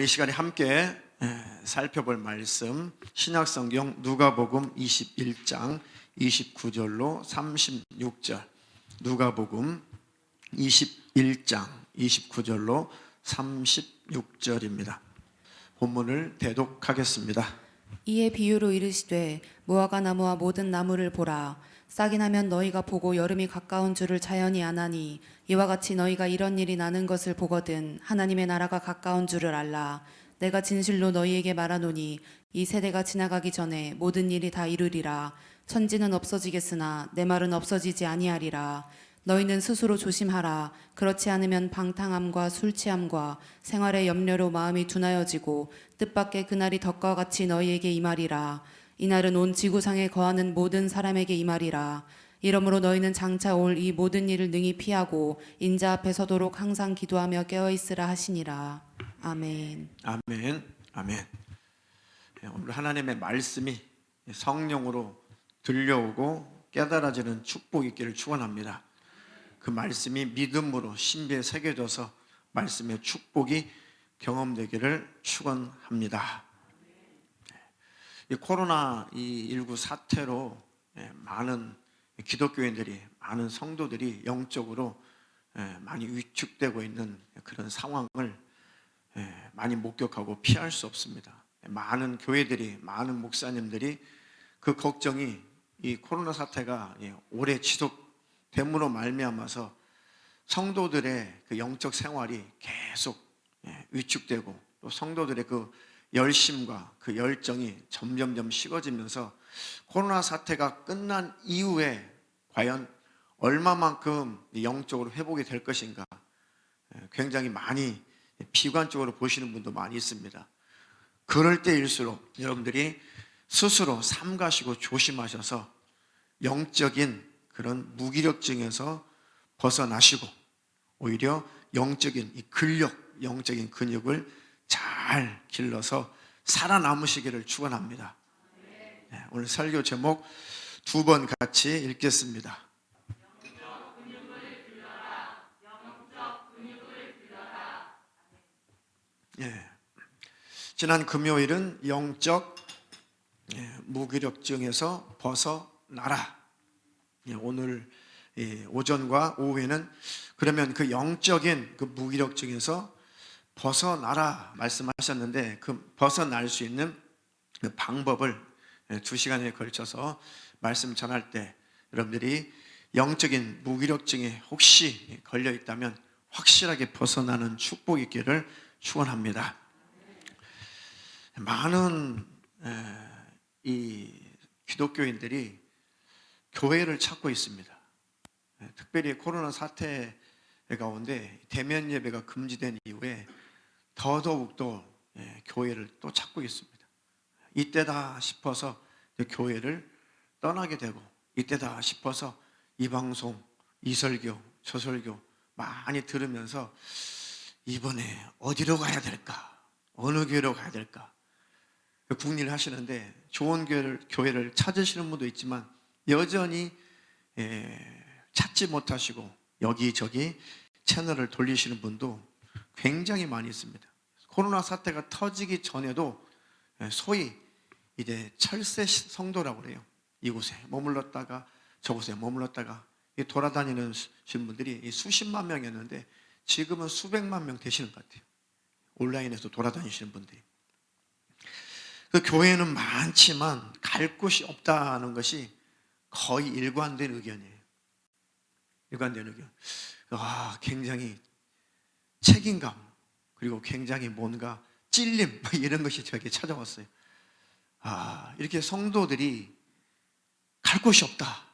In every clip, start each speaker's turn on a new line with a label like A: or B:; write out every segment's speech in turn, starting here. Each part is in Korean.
A: 시간에 함께 살펴볼 말씀 신약성경 누가복음 21장 29절로 36절 누가복음 21장 29절로 36절입니다. 본문을 대독하겠습니다.
B: 이에 비유로 이르시되 무화과 나무와 모든 나무를 보라. 싹이 나면 너희가 보고 여름이 가까운 줄을 자연히 아나니 이와 같이 너희가 이런 일이 나는 것을 보거든 하나님의 나라가 가까운 줄을 알라. 내가 진실로 너희에게 말하노니 이 세대가 지나가기 전에 모든 일이 다 이르리라. 천지는 없어지겠으나 내 말은 없어지지 아니하리라. 너희는 스스로 조심하라. 그렇지 않으면 방탕함과 술취함과 생활의 염려로 마음이 둔하여지고 뜻밖의 그날이 덕과 같이 너희에게 임하리라. 이날은 온 지구상에 거하는 모든 사람에게 임하리라. 이러므로 너희는 장차 올 이 모든 일을 능히 피하고 인자 앞에 서도록 항상 기도하며 깨어있으라 하시니라. 아멘.
A: 아멘. 아멘. 오늘 하나님의 말씀이 성령으로 들려오고 깨달아지는 축복이 있기를 축원합니다. 그 말씀이 믿음으로 신비에 새겨져서 말씀의 축복이 경험되기를 축원합니다. 이 코로나19 사태로 많은 기독교인들이, 많은 성도들이 영적으로 많이 위축되고 있는 그런 상황을 많이 목격하고 피할 수 없습니다. 많은 교회들이, 많은 목사님들이 그 걱정이 이 코로나 사태가 오래 지속됨으로 말미암아서 성도들의 그 영적 생활이 계속 위축되고 또 성도들의 그 열심과 그 열정이 점점점 식어지면서 코로나 사태가 끝난 이후에 과연 얼마만큼 영적으로 회복이 될 것인가 굉장히 많이 비관적으로 보시는 분도 많이 있습니다. 그럴 때일수록 여러분들이 스스로 삼가시고 조심하셔서 영적인 그런 무기력증에서 벗어나시고 오히려 영적인 이 근력, 영적인 근육을 잘 길러서 살아남으시기를 축원합니다. 오늘 설교 제목 두 번 같이 읽겠습니다. 지난 금요일은 영적 무기력증에서 벗어나라. 오늘 오전과 오후에는 그러면 그 영적인 그 무기력증에서 벗어나라 말씀하셨는데 그 벗어날 수 있는 그 방법을 2시간에 걸쳐서 말씀 전할 때 여러분들이 영적인 무기력증에 혹시 걸려 있다면 확실하게 벗어나는 축복이 있기를 축원합니다. 많은 이 기독교인들이 교회를 찾고 있습니다. 특별히 코로나 사태 가운데 대면 예배가 금지된 이후에 더더욱더 교회를 또 찾고 있습니다. 이때다 싶어서 교회를 떠나게 되고 이때다 싶어서 이 방송, 이 설교, 저 설교 많이 들으면서 이번에 어디로 가야 될까? 어느 교회로 가야 될까? 궁리를 하시는데 좋은 교회를 찾으시는 분도 있지만 여전히 찾지 못하시고 여기저기 채널을 돌리시는 분도 굉장히 많이 있습니다. 코로나 사태가 터지기 전에도 소위 이제 철새 성도라고 그래요. 이곳에 머물렀다가 저곳에 머물렀다가 돌아다니는 분들이 수십만 명이었는데 지금은 수백만 명 되시는 것 같아요. 온라인에서 돌아다니시는 분들이. 그 교회는 많지만 갈 곳이 없다는 것이 거의 일관된 의견이에요. 일관된 의견. 굉장히 책임감 그리고 굉장히 뭔가 찔림 이런 것이 저에게 찾아왔어요. 이렇게 성도들이 갈 곳이 없다.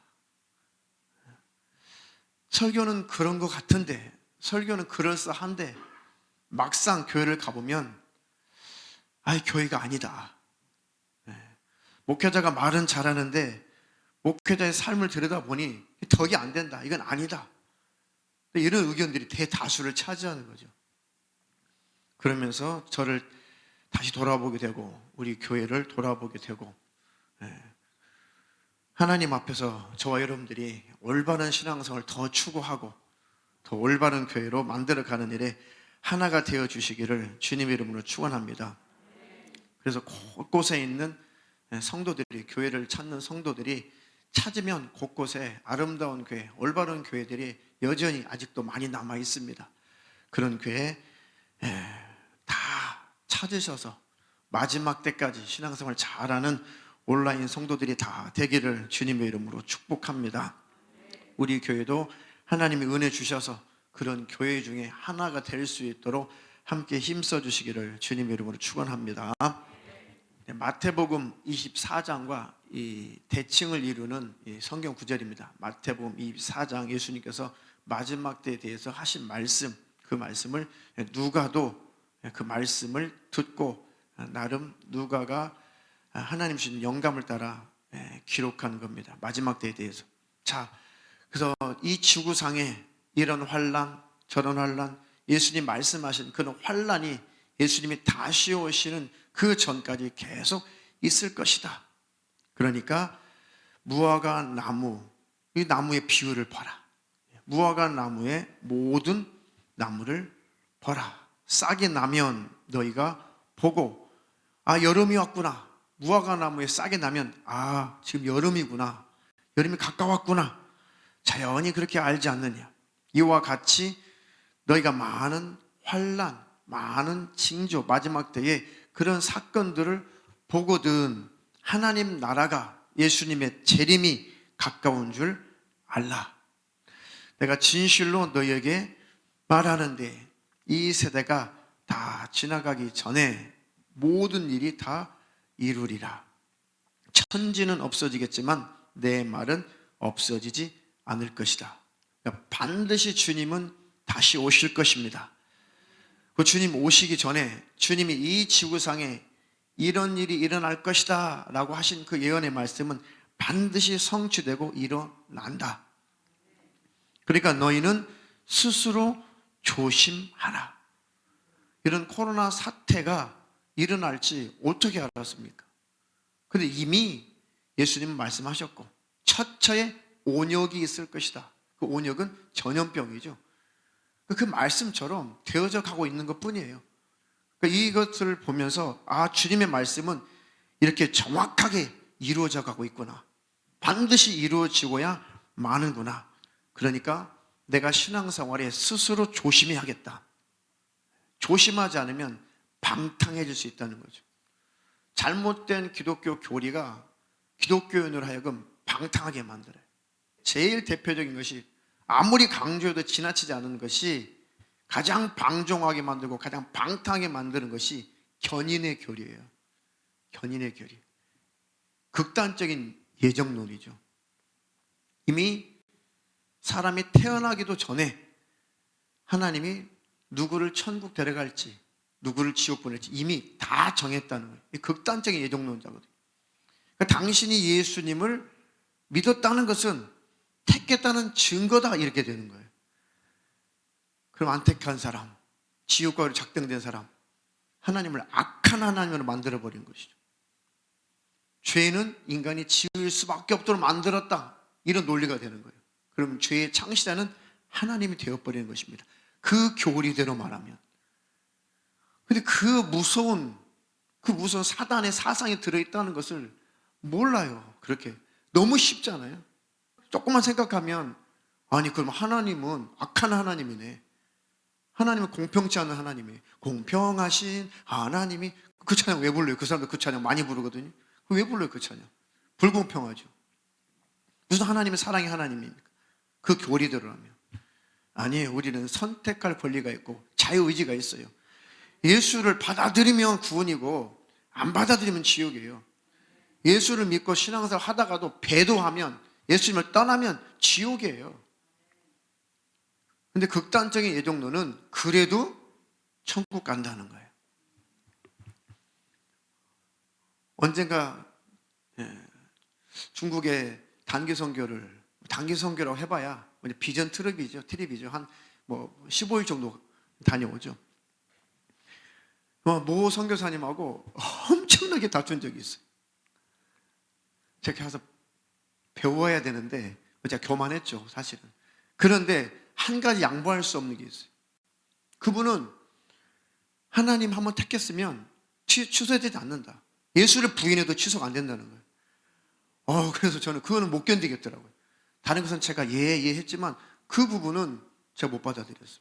A: 설교는 그런 것 같은데 설교는 그럴싸한데 막상 교회를 가보면 교회가 아니다. 목회자가 말은 잘하는데 목회자의 삶을 들여다보니 덕이 안 된다. 이건 아니다. 이런 의견들이 대다수를 차지하는 거죠. 그러면서 저를 다시 돌아보게 되고 우리 교회를 돌아보게 되고 하나님 앞에서 저와 여러분들이 올바른 신앙생활을 더 추구하고 더 올바른 교회로 만들어가는 일에 하나가 되어 주시기를 주님의 이름으로 축원합니다. 그래서 곳곳에 있는 성도들이, 교회를 찾는 성도들이 찾으면 곳곳에 아름다운 교회, 올바른 교회들이 여전히 아직도 많이 남아 있습니다. 그런 교회 다 찾으셔서 마지막 때까지 신앙생활 잘하는 온라인 성도들이 다 되기를 주님의 이름으로 축복합니다. 우리 교회도 하나님이 은혜 주셔서 그런 교회 중에 하나가 될 수 있도록 함께 힘써 주시기를 주님의 이름으로 축원합니다. 마태복음 24장과 이 대칭을 이루는 이 성경 구절입니다. 마태복음 24장, 예수님께서 마지막 때에 대해서 하신 말씀, 그 말씀을 누가도 그 말씀을 듣고 나름 누가가 하나님 주신 영감을 따라 기록한 겁니다. 마지막 때에 대해서. 자, 그래서 이 지구상에 이런 환난, 저런 환난, 예수님 말씀하신 그런 환난이 예수님이 다시 오시는 그 전까지 계속 있을 것이다. 그러니까 무화과 나무, 이 나무의 비율을 봐라. 무화과 나무의 모든 나무를 봐라. 싹이 나면 너희가 보고, 아, 여름이 왔구나. 무화과 나무에 싹이 나면, 아, 지금 여름이구나. 여름이 가까웠구나. 자연히 그렇게 알지 않느냐. 이와 같이 너희가 많은 환난, 많은 징조, 마지막 때에 그런 사건들을 보거든 하나님 나라가, 예수님의 재림이 가까운 줄 알라. 내가 진실로 너희에게 말하는데 이 세대가 다 지나가기 전에 모든 일이 다 이루리라. 천지는 없어지겠지만 내 말은 없어지지 않을 것이다. 그러니까 반드시 주님은 다시 오실 것입니다. 그 주님 오시기 전에 주님이 이 지구상에 이런 일이 일어날 것이다 라고 하신 그 예언의 말씀은 반드시 성취되고 일어난다. 그러니까 너희는 스스로 조심하라. 이런 코로나 사태가 일어날지 어떻게 알았습니까? 근데 이미 예수님은 말씀하셨고 처처에 온역이 있을 것이다. 그 온역은 전염병이죠. 그 말씀처럼 되어져 가고 있는 것 뿐이에요. 그러니까 이것을 보면서 아, 주님의 말씀은 이렇게 정확하게 이루어져 가고 있구나. 반드시 이루어지고야 마는구나. 그러니까 내가 신앙생활에 스스로 조심해야겠다. 조심하지 않으면 방탕해질 수 있다는 거죠. 잘못된 기독교 교리가 기독교인으로 하여금 방탕하게 만들어요. 제일 대표적인 것이 아무리 강조해도 지나치지 않은 것이 가장 방종하게 만들고 가장 방탕하게 만드는 것이 견인의 교리예요. 견인의 교리. 극단적인 예정론이죠. 이미 사람이 태어나기도 전에 하나님이 누구를 천국 데려갈지 누구를 지옥 보낼지 이미 다 정했다는 거예요. 극단적인 예정론자거든요. 그러니까 당신이 예수님을 믿었다는 것은 택했다는 증거다 이렇게 되는 거예요. 그럼 안 택한 사람, 지옥과로 작정된 사람, 하나님을 악한 하나님으로 만들어버린 것이죠. 죄는 인간이 지을 수밖에 없도록 만들었다. 이런 논리가 되는 거예요. 그럼 죄의 창시자는 하나님이 되어버리는 것입니다. 그 교리대로 말하면. 근데 그 무서운 사단의 사상이 들어있다는 것을 몰라요. 그렇게. 너무 쉽잖아요. 조금만 생각하면, 아니, 그럼 하나님은 악한 하나님이네. 하나님은 공평치 않은 하나님이에요. 공평하신 하나님이, 그 찬양 왜 불러요? 그 사람들 그 찬양 많이 부르거든요. 왜 불러요, 그 찬양? 불공평하죠. 무슨 하나님의 사랑의 하나님입니까? 그 교리대로라면. 아니에요. 우리는 선택할 권리가 있고 자유의지가 있어요. 예수를 받아들이면 구원이고 안 받아들이면 지옥이에요. 예수를 믿고 신앙생활 하다가도 배도하면, 예수님을 떠나면 지옥이에요. 근데 극단적인 예정론은 그래도 천국 간다는 거예요. 언젠가 중국의 단기 선교라고 해봐야 비전 트립이죠. 한 15일 정도 다녀오죠. 모 선교사님하고 엄청나게 다툰 적이 있어요. 제가 가서 배워야 되는데 제가 교만했죠, 사실은. 그런데 한 가지 양보할 수 없는 게 있어요. 그분은 하나님 한번 택했으면 취소되지 않는다. 예수를 부인해도 취소가 안 된다는 거예요. 그래서 저는 그거는 못 견디겠더라고요. 다른 것은 제가 했지만 그 부분은 제가 못 받아들였어요.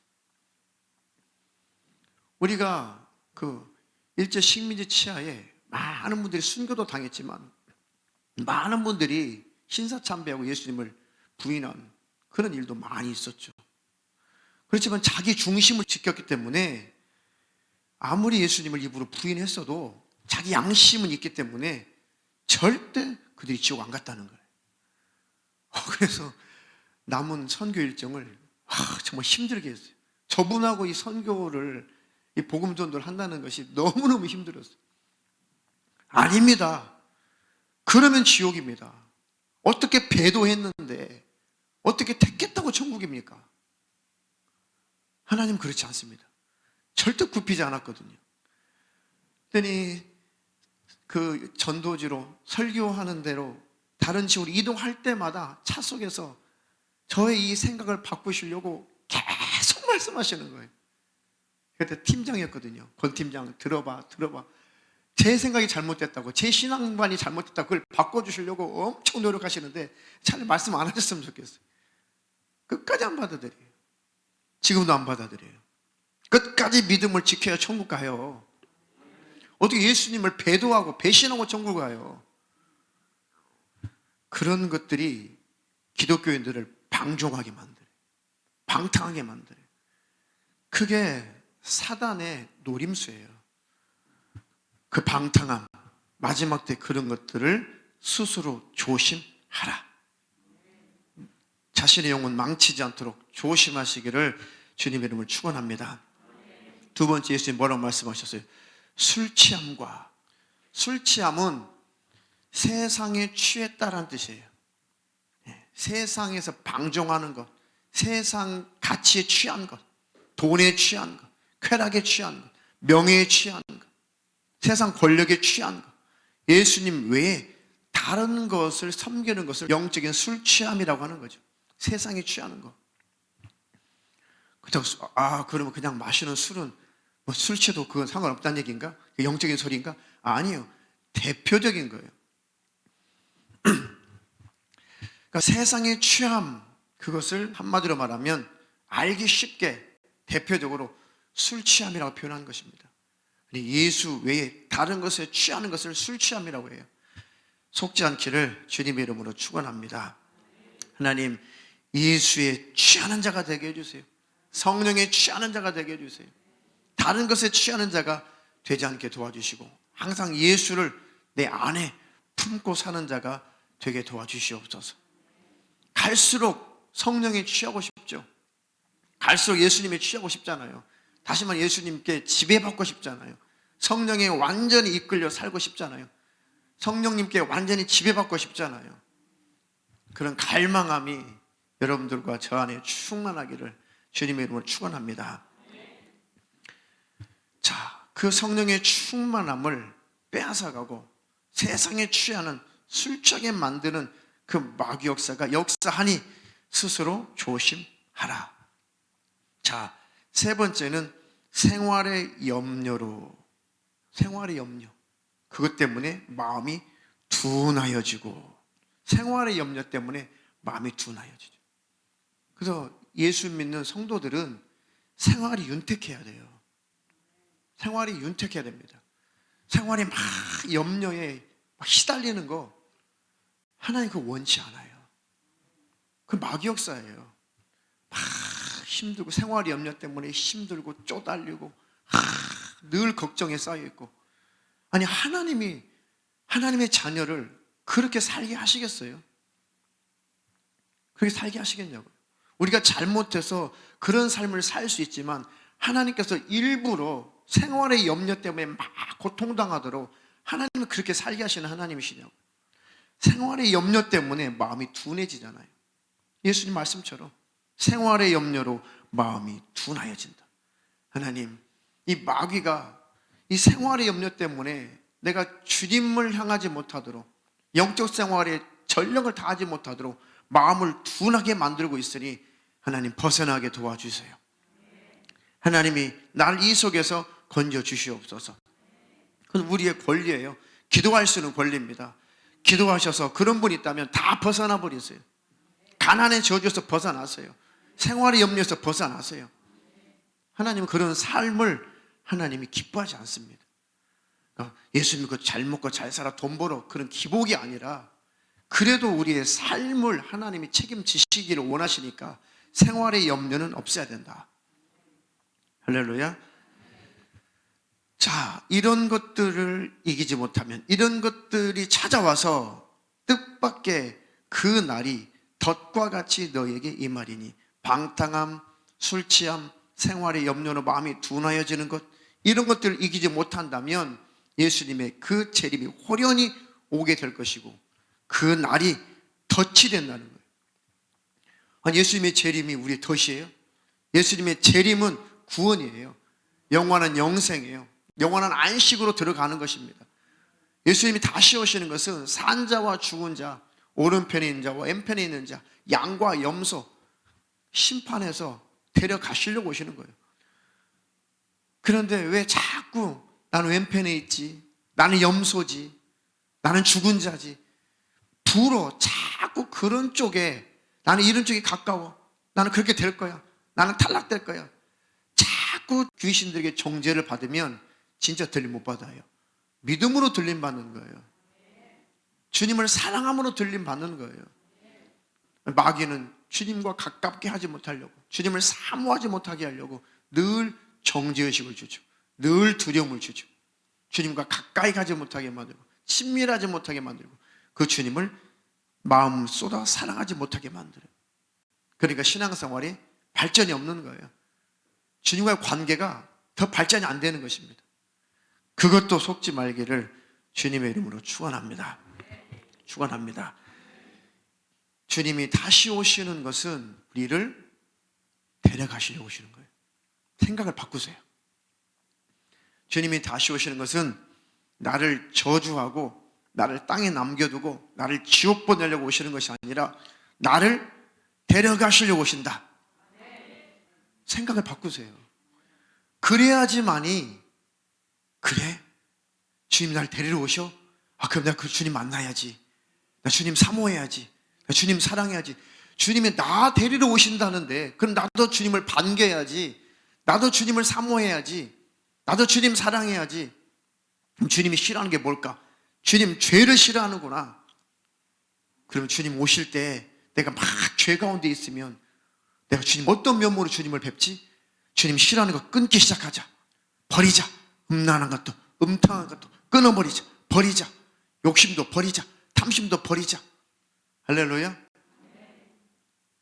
A: 우리가 그 일제 식민지 치하에 많은 분들이 순교도 당했지만 많은 분들이 신사참배하고 예수님을 부인한 그런 일도 많이 있었죠. 그렇지만 자기 중심을 지켰기 때문에 아무리 예수님을 입으로 부인했어도 자기 양심은 있기 때문에 절대 그들이 지옥 안 갔다는 거예요. 그래서 남은 선교 일정을 정말 힘들게 했어요. 저분하고 이 선교를, 이 복음 전도를 한다는 것이 너무너무 힘들었어요. 아닙니다. 그러면 지옥입니다. 어떻게 배도했는데 어떻게 택했다고 천국입니까? 하나님 그렇지 않습니다. 절대 굽히지 않았거든요. 그랬더니 그 전도지로 설교하는 대로 다른 지역으로 이동할 때마다 차 속에서 저의 이 생각을 바꾸시려고 계속 말씀하시는 거예요. 그때 팀장이었거든요. 권 팀장, 들어봐. 제 생각이 잘못됐다고, 제 신앙관이 잘못됐다고 그걸 바꿔주시려고 엄청 노력하시는데 차라리 말씀 안 하셨으면 좋겠어요. 끝까지 안 받아들여요. 지금도 안 받아들여요. 끝까지 믿음을 지켜야 천국 가요. 어떻게 예수님을 배도하고 배신하고 천국 가요? 그런 것들이 기독교인들을 방종하게 만들어요. 방탕하게 만들어요. 그게 사단의 노림수예요. 그 방탕함, 마지막 때 그런 것들을 스스로 조심하라. 자신의 영혼 망치지 않도록 조심하시기를 주님의 이름을 축원합니다. 두 번째, 예수님 뭐라고 말씀하셨어요? 술 취함은 세상에 취했다라는 뜻이에요. 세상에서 방종하는 것, 세상 가치에 취한 것, 돈에 취한 것, 쾌락에 취한 것, 명예에 취한 것, 세상 권력에 취한 것, 예수님 외에 다른 것을 섬기는 것을 영적인 술 취함이라고 하는 거죠. 세상에 취하는 것. 그렇다고 그러면 그냥 마시는 술은 뭐 술 취해도 그건 상관없다는 얘기인가? 영적인 소리인가? 아니요. 대표적인 거예요. 그러니까 세상의 취함, 그것을 한마디로 말하면 알기 쉽게 대표적으로 술 취함이라고 표현하는 것입니다. 예수 외에 다른 것에 취하는 것을 술 취함이라고 해요. 속지 않기를 주님의 이름으로 축원합니다. 하나님, 예수에 취하는 자가 되게 해주세요. 성령에 취하는 자가 되게 해주세요. 다른 것에 취하는 자가 되지 않게 도와주시고 항상 예수를 내 안에 품고 사는 자가 되게 도와주시옵소서. 갈수록 성령에 취하고 싶죠. 갈수록 예수님에 취하고 싶잖아요. 다시 말해 예수님께 지배받고 싶잖아요. 성령에 완전히 이끌려 살고 싶잖아요. 성령님께 완전히 지배받고 싶잖아요. 그런 갈망함이 여러분들과 저 안에 충만하기를 주님의 이름으로 축원합니다. 자, 그 성령의 충만함을 빼앗아가고 세상에 취하는 술취하게 만드는 그 마귀 역사가 역사하니 스스로 조심하라. 자, 세 번째는 생활의 염려로, 생활의 염려, 그것 때문에 마음이 둔하여지고, 생활의 염려 때문에 마음이 둔하여지죠. 그래서 예수 믿는 성도들은 생활이 윤택해야 돼요. 생활이 윤택해야 됩니다. 생활이 막 염려에 막 시달리는 거 하나님 그거 원치 않아요. 그 마귀 역사예요. 막 힘들고 생활 염려 때문에 힘들고 쪼달리고 늘 걱정에 쌓여있고, 아니 하나님이 하나님의 자녀를 그렇게 살게 하시겠어요? 그렇게 살게 하시겠냐고요. 우리가 잘못해서 그런 삶을 살 수 있지만 하나님께서 일부러 생활의 염려 때문에 막 고통당하도록 하나님은 그렇게 살게 하시는 하나님이시냐고. 생활의 염려 때문에 마음이 둔해지잖아요. 예수님 말씀처럼 생활의 염려로 마음이 둔하여진다. 하나님, 이 마귀가 이 생활의 염려 때문에 내가 주님을 향하지 못하도록, 영적 생활에 전력을 다하지 못하도록 마음을 둔하게 만들고 있으니 하나님 벗어나게 도와주세요. 하나님이 날 이 속에서 건져 주시옵소서. 그건 우리의 권리예요. 기도할 수 있는 권리입니다. 기도하셔서 그런 분이 있다면 다 벗어나 버리세요. 가난의 저주에서 벗어나세요. 생활의 염려에서 벗어나세요. 하나님은 그런 삶을 하나님이 기뻐하지 않습니다. 예수 믿고 잘 먹고 잘 살아 돈 벌어 그런 기복이 아니라 그래도 우리의 삶을 하나님이 책임지시기를 원하시니까 생활의 염려는 없어야 된다. 할렐루야. 자, 이런 것들을 이기지 못하면, 이런 것들이 찾아와서 뜻밖의 그 날이 덫과 같이 너에게 임하리니, 방탕함, 술 취함, 생활의 염려로 마음이 둔하여지는 것, 이런 것들을 이기지 못한다면 예수님의 그 재림이 호련히 오게 될 것이고 그 날이 덫이 된다는 거예요. 아니, 예수님의 재림이 우리의 덫이에요? 예수님의 재림은 구원이에요. 영원한 영생이에요. 영원한 안식으로 들어가는 것입니다. 예수님이 다시 오시는 것은 산자와 죽은 자, 오른편에 있는 자와 왼편에 있는 자, 양과 염소 심판해서 데려가시려고 오시는 거예요. 그런데 왜 자꾸 나는 왼편에 있지, 나는 염소지, 나는 죽은 자지, 두로 자꾸 그런 쪽에, 나는 이런 쪽이 가까워, 나는 그렇게 될 거야, 나는 탈락될 거야, 자꾸 귀신들에게 정죄를 받으면 진짜 들림 못 받아요. 믿음으로 들림 받는 거예요. 주님을 사랑함으로 들림 받는 거예요. 마귀는 주님과 가깝게 하지 못하려고, 주님을 사모하지 못하게 하려고 늘 정죄의식을 주죠. 늘 두려움을 주죠. 주님과 가까이 가지 못하게 만들고 친밀하지 못하게 만들고 그 주님을 마음 쏟아 사랑하지 못하게 만들어요. 그러니까 신앙생활이 발전이 없는 거예요. 주님과의 관계가 더 발전이 안 되는 것입니다. 그것도 속지 말기를 주님의 이름으로 축원합니다. 축원합니다. 주님이 다시 오시는 것은 우리를 데려가시려고 오시는 거예요. 생각을 바꾸세요. 주님이 다시 오시는 것은 나를 저주하고 나를 땅에 남겨두고 나를 지옥 보내려고 오시는 것이 아니라 나를 데려가시려고 오신다. 생각을 바꾸세요. 그래야지만이, 그래? 주님 나를 데리러 오셔? 그럼 내가 그 주님 만나야지. 나 주님 사모해야지. 나 주님 사랑해야지. 주님이 나 데리러 오신다는데 그럼 나도 주님을 반겨야지. 나도 주님을 사모해야지. 나도 주님 사랑해야지. 그럼 주님이 싫어하는 게 뭘까? 주님 죄를 싫어하는구나. 그럼 주님 오실 때 내가 막 죄 가운데 있으면 내가 주님 어떤 면모로 주님을 뵙지? 주님 싫어하는 거 끊기 시작하자. 버리자. 음란한 것도 음탕한 것도 끊어버리자. 버리자. 욕심도 버리자. 탐심도 버리자. 할렐루야.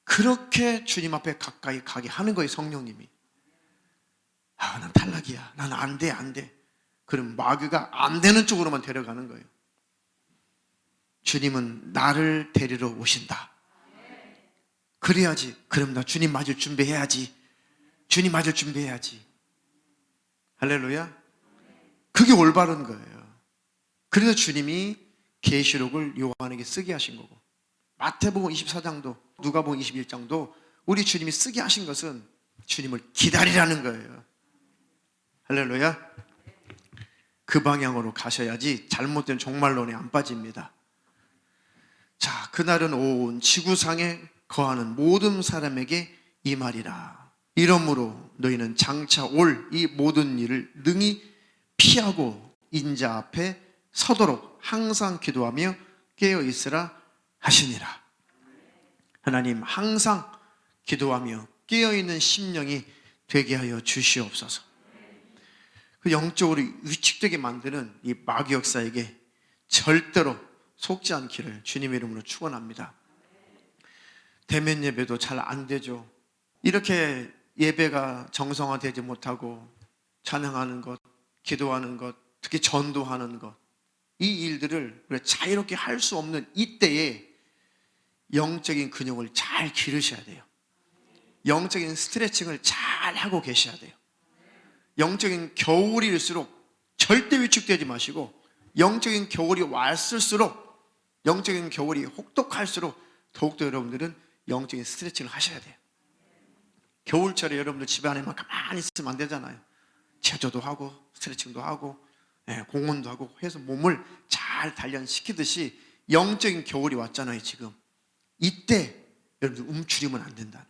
A: 그렇게 주님 앞에 가까이 가게 하는 거예요. 성령님이. 난 탈락이야. 난 안 돼, 안 돼. 그럼 마귀가 안 되는 쪽으로만 데려가는 거예요. 주님은 나를 데리러 오신다. 그래야지. 그럼 나 주님 맞을 준비해야지. 주님 맞을 준비해야지. 할렐루야. 그게 올바른 거예요. 그래서 주님이 계시록을 요한에게 쓰게 하신 거고, 마태복음 24장도 누가복음 21장도 우리 주님이 쓰게 하신 것은 주님을 기다리라는 거예요. 할렐루야. 그 방향으로 가셔야지 잘못된 종말론에 안 빠집니다. 자, 그날은 온 지구상에 거하는 모든 사람에게 이 말이라. 이러므로 너희는 장차 올 이 모든 일을 능히 피하고 인자 앞에 서도록 항상 기도하며 깨어 있으라 하시니라. 하나님, 항상 기도하며 깨어 있는 심령이 되게 하여 주시옵소서. 그 영적으로 위축되게 만드는 이 마귀 역사에게 절대로 속지 않기를 주님의 이름으로 축원합니다. 대면 예배도 잘 안 되죠. 이렇게 예배가 정성화되지 못하고 찬양하는 것, 기도하는 것, 특히 전도하는 것, 이 일들을 자유롭게 할 수 없는 이때에 영적인 근육을 잘 기르셔야 돼요. 영적인 스트레칭을 잘 하고 계셔야 돼요. 영적인 겨울일수록 절대 위축되지 마시고, 영적인 겨울이 왔을수록, 영적인 겨울이 혹독할수록 더욱더 여러분들은 영적인 스트레칭을 하셔야 돼요. 겨울철에 여러분들 집에 안에만 가만히 있으면 안 되잖아요. 체조도 하고 스트레칭도 하고 공원도 하고 해서 몸을 잘 단련시키듯이 영적인 겨울이 왔잖아요. 지금 이때 여러분들 움츠리면 안 된다.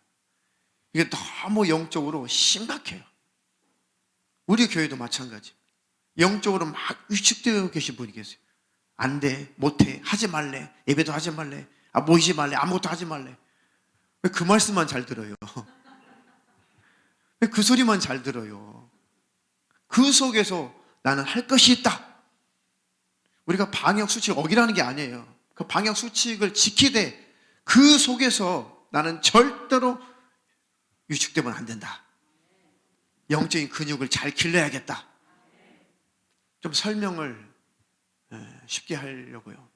A: 이게 너무 영적으로 심각해요. 우리 교회도 마찬가지. 영적으로 막 위축되어 계신 분이 계세요. 안 돼, 못해, 하지 말래, 예배도 하지 말래, 모이지 말래, 아무것도 하지 말래. 왜 그 말씀만 잘 들어요? 왜 그 소리만 잘 들어요? 그 속에서 나는 할 것이 있다. 우리가 방역 수칙을 어기라는 게 아니에요. 그 방역 수칙을 지키되 그 속에서 나는 절대로 위축되면 안 된다. 영적인 근육을 잘 길러야겠다. 좀 설명을 쉽게 하려고요.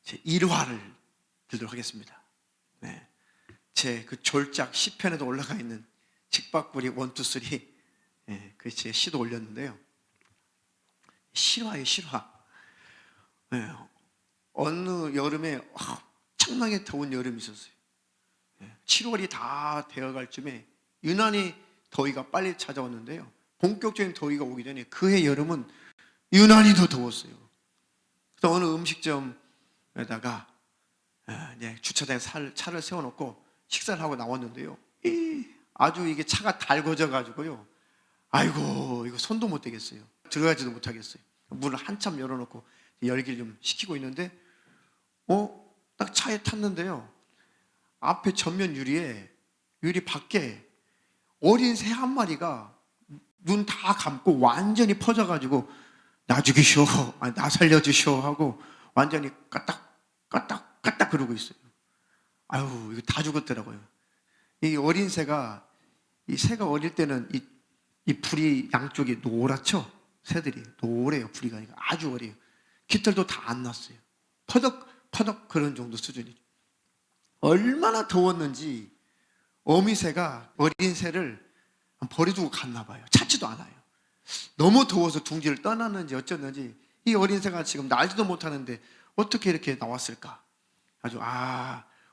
A: 제 1화를 들도록 하겠습니다. 제 그 졸작 시편에도 올라가 있는 직박구리 1, 2, 3 그 제 시도 올렸는데요. 실화예요, 실화. 어느 여름에 엄청나게 더운 여름이 있었어요. 7월이 다 되어갈 쯤에 유난히 더위가 빨리 찾아왔는데요. 본격적인 더위가 오기 전에 그해 여름은 유난히 더 더웠어요. 그래서 어느 음식점에다가 주차장에 차를 세워놓고 식사를 하고 나왔는데요. 아주 이게 차가 달궈져 가지고요. 아이고 이거 손도 못 대겠어요. 들어가지도 못하겠어요. 문을 한참 열어놓고 열기를 좀 식히고 있는데 딱 차에 탔는데요. 앞에 전면 유리 밖에 어린 새 한 마리가 눈 다 감고 완전히 퍼져가지고 나 죽이쇼, 나 살려주쇼 하고 완전히 까딱 그러고 있어요. 아유 이거 다 죽었더라고요. 이 어린 새가 이 새가 어릴 때는 이 불이 양쪽이 노랗죠. 새들이 노래요. 불이가 아주 어려요. 깃털도 다 안 났어요. 퍼덕 그런 정도 수준이죠. 얼마나 더웠는지 어미새가 어린 새를 버려두고 갔나 봐요. 찾지도 않아요. 너무 더워서 둥지를 떠났는지 어쩌는지 이 어린 새가 지금 날지도 못하는데 어떻게 이렇게 나왔을까? 아주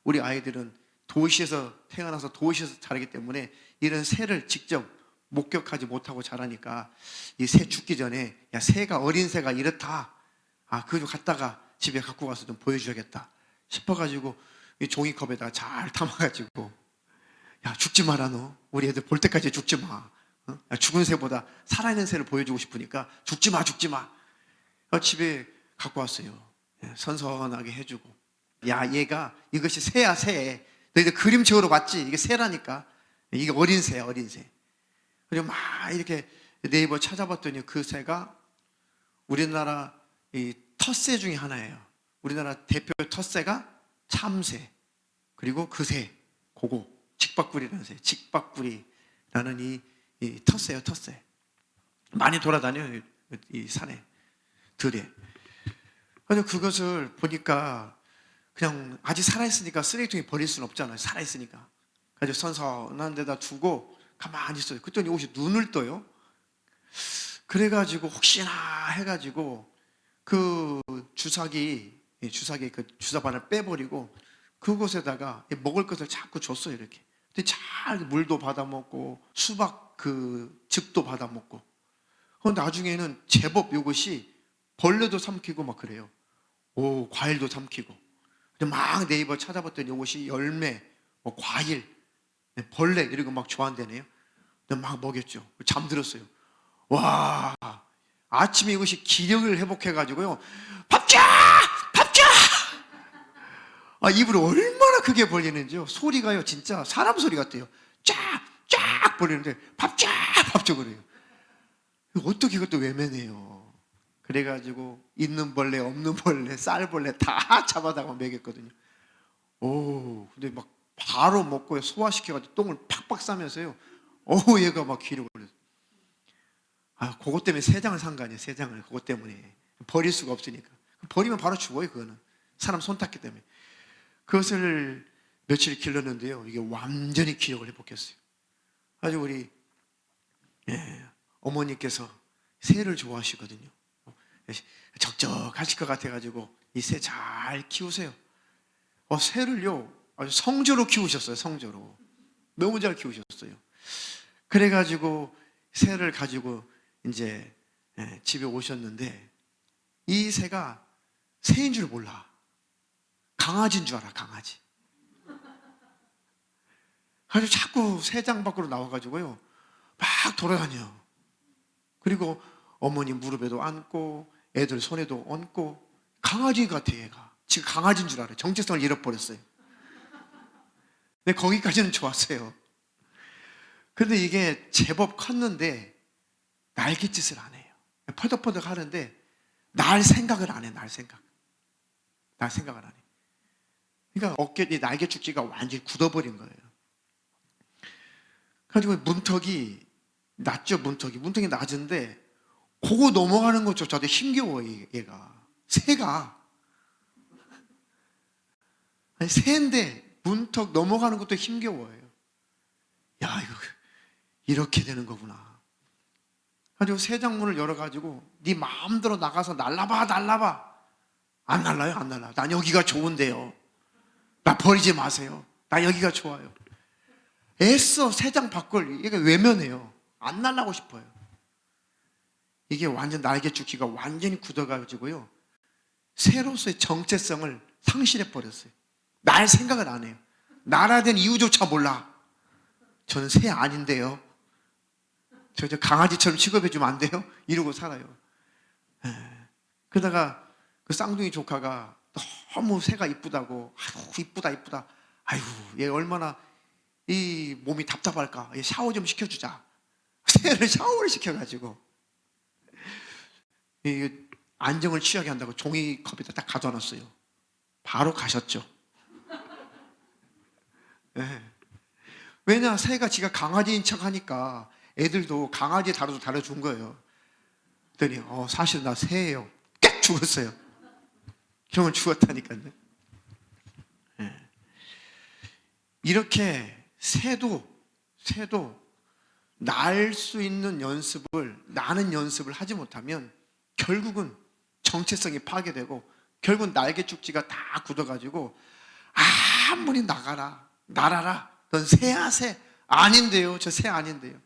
A: 우리 아이들은 도시에서 태어나서 도시에서 자라기 때문에 이런 새를 직접 목격하지 못하고 자라니까 이 새 죽기 전에 새가 어린 새가 이렇다. 그거 좀 갖다가 집에 갖고 가서 좀 보여줘야겠다 싶어가지고 이 종이컵에다가 잘 담아가지고 죽지 마라 너. 우리 애들 볼 때까지 죽지 마. 죽은 새보다 살아있는 새를 보여주고 싶으니까 죽지 마. 집에 갖고 왔어요. 선선하게 해주고 얘가 이것이 새야 새. 너희들 그림책으로 봤지? 이게 새라니까. 이게 어린 새야 어린 새. 그리고 막 이렇게 네이버 찾아봤더니 그 새가 우리나라 이 텃새 중에 하나예요. 우리나라 대표 텃새가 참새 그리고 그 새 그거 직박구리라는 새, 직박구리라는 이 텃새요, 텃새. 많이 돌아다녀요, 이 산에, 들에. 그래서 그것을 보니까 그냥 아직 살아있으니까 쓰레기통에 버릴 수는 없잖아요. 살아있으니까. 그래서 선선한 데다 두고 가만히 있어요. 그랬더니 옷이 눈을 떠요. 그래가지고 혹시나 해가지고 그 주사기 그 주사바늘 빼버리고 그곳에다가 먹을 것을 자꾸 줬어요. 이렇게. 근데 잘 물도 받아먹고 수박 그 즙도 받아먹고. 나중에는 제법 이것이 벌레도 삼키고 막 그래요. 과일도 삼키고. 근데 막 네이버 찾아봤더니 이것이 열매, 과일, 벌레 이런 거 막 좋아한다네요. 근데 막 먹였죠. 잠들었어요. 와, 아침에 이것이 기력을 회복해가지고요. 밥 줘! 입을 얼마나 크게 벌리는지요. 소리가요, 진짜 사람 소리 같아요. 쫙 벌리는데 밥 줘 그래요. 어떻게 그것도 외면해요. 그래가지고 있는 벌레, 없는 벌레, 쌀벌레 다 잡아다가 먹였거든요. 근데 막 바로 먹고 소화시켜가지고 똥을 팍팍 싸면서요. 얘가 막 기력을 올렸어요. 그것 때문에 3장을 산 거 아니에요. 3장을 그것 때문에 버릴 수가 없으니까. 버리면 바로 죽어요. 그거는 사람 손 탔기 때문에. 그것을 며칠 길렀는데요. 이게 완전히 기력을 회복했어요. 아주 우리 어머니께서 새를 좋아하시거든요. 적적하실 것 같아가지고 이 새 잘 키우세요. 새를요 아주 성조로 키우셨어요. 성조로 너무 잘 키우셨어요. 그래가지고 새를 가지고 이제 집에 오셨는데 이 새가 새인 줄 몰라. 강아지인 줄 알아, 강아지. 그래서 자꾸 새장 밖으로 나와가지고요, 막 돌아다녀. 그리고 어머니 무릎에도 앉고 애들 손에도 얹고 강아지 같아, 얘가. 지금 강아지인 줄 알아요. 정체성을 잃어버렸어요. 근데 거기까지는 좋았어요. 그런데 이게 제법 컸는데 날갯짓을 안 해요. 퍼덕퍼덕 하는데 날 생각을 안 해, 날 생각. 날 생각을 안 해. 그러니까 어깨, 이 날개 축지가 완전히 굳어버린 거예요. 그래가지고 문턱이 낮죠, 문턱이 낮은데 그거 넘어가는 것조차도 힘겨워, 얘가. 새가. 아니, 새인데 문턱 넘어가는 것도 힘겨워요. 야, 이거 이렇게 되는 거구나. 그래가지고 새장문을 열어가지고 네 마음대로 나가서 날라봐, 날라봐. 안 날라요, 안 날라. 난 여기가 좋은데요. 나 버리지 마세요. 나 여기가 좋아요. 애써 새장 밖을 얘가 외면해요. 안 날라고 싶어요. 이게 완전 날개 죽기가 완전히 굳어가지고요, 새로서의 정체성을 상실해 버렸어요. 날 생각을 안 해요. 나라야 된 이유조차 몰라. 저는 새 아닌데요. 저 강아지처럼 취급해주면 안 돼요? 이러고 살아요. 그러다가 그 쌍둥이 조카가 너무 새가 이쁘다고, 아유, 이쁘다, 이쁘다. 아유, 얘 얼마나 이 몸이 답답할까. 얘 샤워 좀 시켜주자. 새를 샤워를 시켜가지고 안정을 취하게 한다고 종이컵에다 딱 가져다 놨어요. 바로 가셨죠. 네. 왜냐, 새가 지가 강아지인 척 하니까 애들도 강아지 다뤄준 거예요. 그랬더니 사실 나 새예요. 깍 죽었어요. 형은 죽었다니까요. 네. 이렇게 새도 날 수 있는 나는 연습을 하지 못하면 결국은 정체성이 파괴되고 결국은 날개 축지가 다 굳어가지고 아무리 날아라. 넌 새야, 새. 아닌데요. 저 새 아닌데요.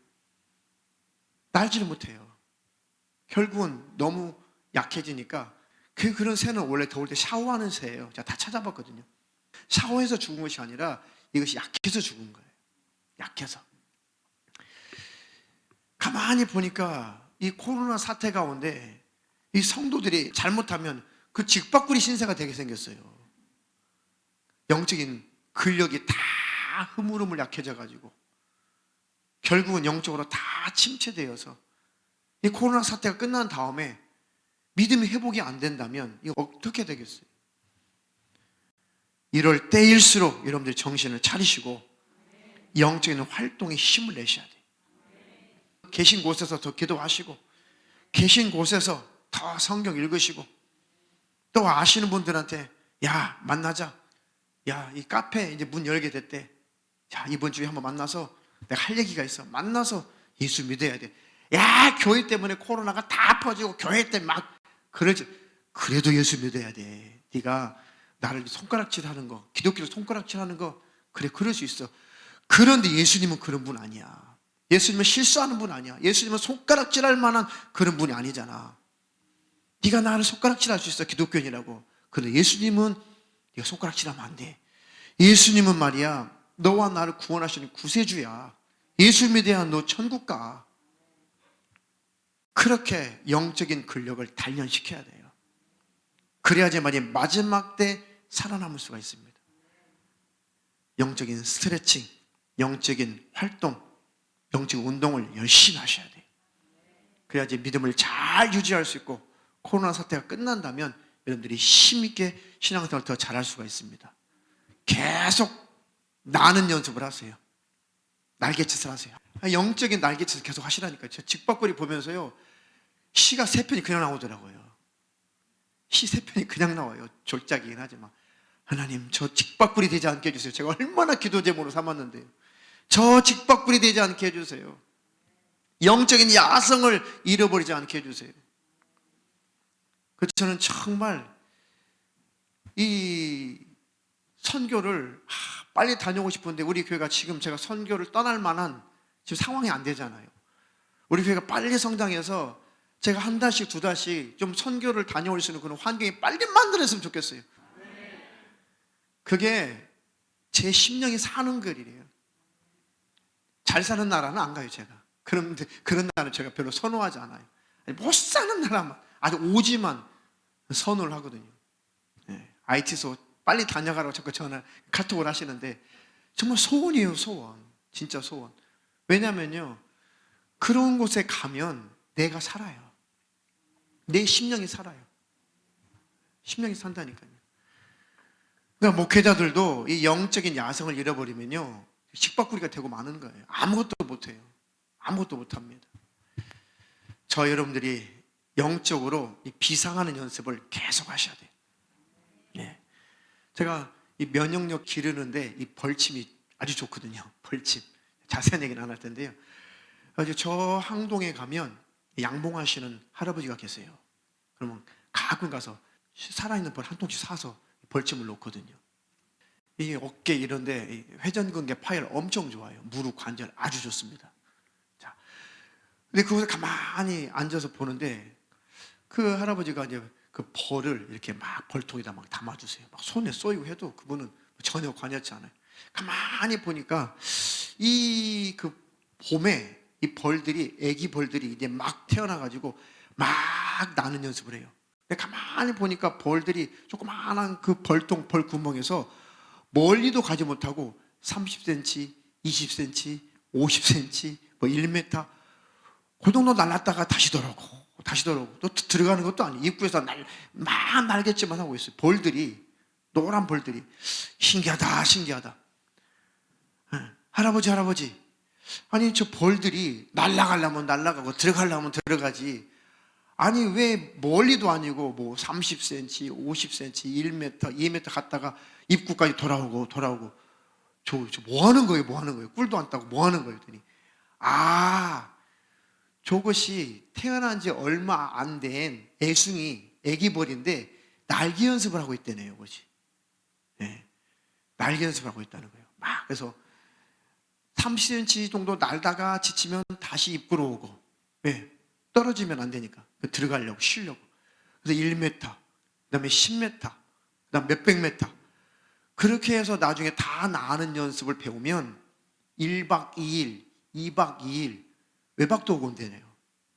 A: 날지를 못해요. 결국은 너무 약해지니까 그런 새는 원래 더울 때 샤워하는 새예요. 제가 다 찾아봤거든요. 샤워해서 죽은 것이 아니라 이것이 약해서 죽은 거예요. 약해서. 가만히 보니까 이 코로나 사태 가운데 이 성도들이 잘못하면 그 직박구리 신세가 되게 생겼어요. 영적인 근력이 다 흐물흐물 약해져가지고 결국은 영적으로 다 침체되어서 이 코로나 사태가 끝난 다음에 믿음이 회복이 안 된다면 이거 어떻게 되겠어요? 이럴 때일수록 여러분들이 정신을 차리시고 영적인 활동에 힘을 내셔야 돼요. 계신 곳에서 더 기도하시고 계신 곳에서 더 성경 읽으시고 또 아시는 분들한테 야, 만나자. 야, 이 카페 이제 문 열게 됐대. 자, 이번 주에 한번 만나서 내가 할 얘기가 있어. 만나서 예수 믿어야 돼. 야, 교회 때문에 코로나가 다 퍼지고 교회 때문에 막 그러지. 그래도 예수 믿어야 돼. 네가 나를 손가락질하는 거, 기독교를 손가락질하는 거, 그래, 그럴 수 있어. 그런데 예수님은 그런 분 아니야. 예수님은 실수하는 분 아니야. 예수님은 손가락질할 만한 그런 분이 아니잖아. 네가 나를 손가락질할 수 있어, 기독교인이라고. 그런데 예수님은 네가 손가락질하면 안 돼. 예수님은 말이야, 너와 나를 구원하시는 구세주야. 예수 믿어야 너 천국 가. 그렇게 영적인 근력을 단련시켜야 돼요. 그래야지만이 마지막 때 살아남을 수가 있습니다. 영적인 스트레칭, 영적인 활동, 영적인 운동을 열심히 하셔야 돼요. 그래야지 믿음을 잘 유지할 수 있고 코로나 사태가 끝난다면 여러분들이 힘있게 신앙생활을 더 잘할 수가 있습니다. 계속 나는 연습을 하세요. 날갯짓을 하세요. 영적인 날갯짓을 계속 하시라니까요. 제가 직박거리 보면서요, 시가 3편이 그냥 나오더라고요. 시 3편이 그냥 나와요. 졸작이긴 하지만 하나님, 저 직박구리 되지 않게 해주세요. 제가 얼마나 기도 제목으로 삼았는데요. 저 직박구리 되지 않게 해주세요. 영적인 야성을 잃어버리지 않게 해주세요. 저는 정말 이 선교를 빨리 다녀오고 싶은데 우리 교회가 지금 제가 선교를 떠날 만한 지금 상황이 안 되잖아요. 우리 교회가 빨리 성장해서 제가 한 달씩 두 달씩 좀 선교를 다녀올 수 있는 그런 환경이 빨리 만들어졌으면 좋겠어요. 그게 제 심령이 사는 거리래요. 잘 사는 나라는 안 가요, 제가. 그런데 그런 나라는 제가 별로 선호하지 않아요. 못 사는 나라만, 아주 오지만 선호를 하거든요. IT소 빨리 다녀가라고 자꾸 카톡을 하시는데 정말 소원이에요, 소원. 진짜 소원. 왜냐면요, 그런 곳에 가면 내가 살아요. 내 심령이 살아요. 심령이 산다니까요. 그러니까 목회자들도 이 영적인 야성을 잃어버리면요, 식박구리가 되고 마는 거예요. 아무것도 못해요. 아무것도 못합니다. 저 여러분들이 영적으로 이 비상하는 연습을 계속 하셔야 돼요. 예. 제가 이 면역력 기르는데 이 벌침이 아주 좋거든요. 벌침. 자세한 얘기는 안 할 텐데요. 저 항동에 가면 양봉하시는 할아버지가 계세요. 그러면 가끔 가서 살아있는 벌 한 통씩 사서 벌침을 놓거든요. 이 어깨 이런데 회전근개 파열 엄청 좋아요. 무릎 관절 아주 좋습니다. 자, 근데 그곳에 가만히 앉아서 보는데 그 할아버지가 이제 그 벌을 이렇게 막 벌통에다 막 담아주세요. 막 손에 쏘이고 해도 그분은 전혀 관여치 않아요. 가만히 보니까 이 그 봄에 이 벌들이, 애기 벌들이 이제 막 태어나가지고 막 나는 연습을 해요. 근데 가만히 보니까 벌들이 조그마한 그 벌통, 벌 구멍에서 멀리도 가지 못하고 30cm, 20cm, 50cm, 뭐 1m 그 정도 날랐다가 다시 돌아오고 또 들어가는 것도 아니에요. 입구에서 막 날겠지만 하고 있어요. 벌들이, 노란 벌들이. 신기하다. 할아버지, 아니 저 벌들이 날아가려면 날아가고 들어가려면 들어가지, 아니 왜 멀리도 아니고 뭐 30cm, 50cm, 1m, 2m 갔다가 입구까지 돌아오고 저 뭐 하는 거예요? 꿀도 안 따고 뭐 하는 거예요? 그랬더니 저것이 태어난 지 얼마 안 된 애숭이, 애기벌인데 날개 연습을 하고 있다네요. 그것이. 네. 날개 연습을 하고 있다는 거예요. 막 그래서 30cm 정도 날다가 지치면 다시 입구로 오고, 네. 떨어지면 안 되니까 들어가려고 쉬려고. 그래서 1m, 그다음에 10m, 그다음 몇백 미터. 그렇게 해서 나중에 다 나는 연습을 배우면 1박 2일, 2박 2일 외박도 오고 온대네요.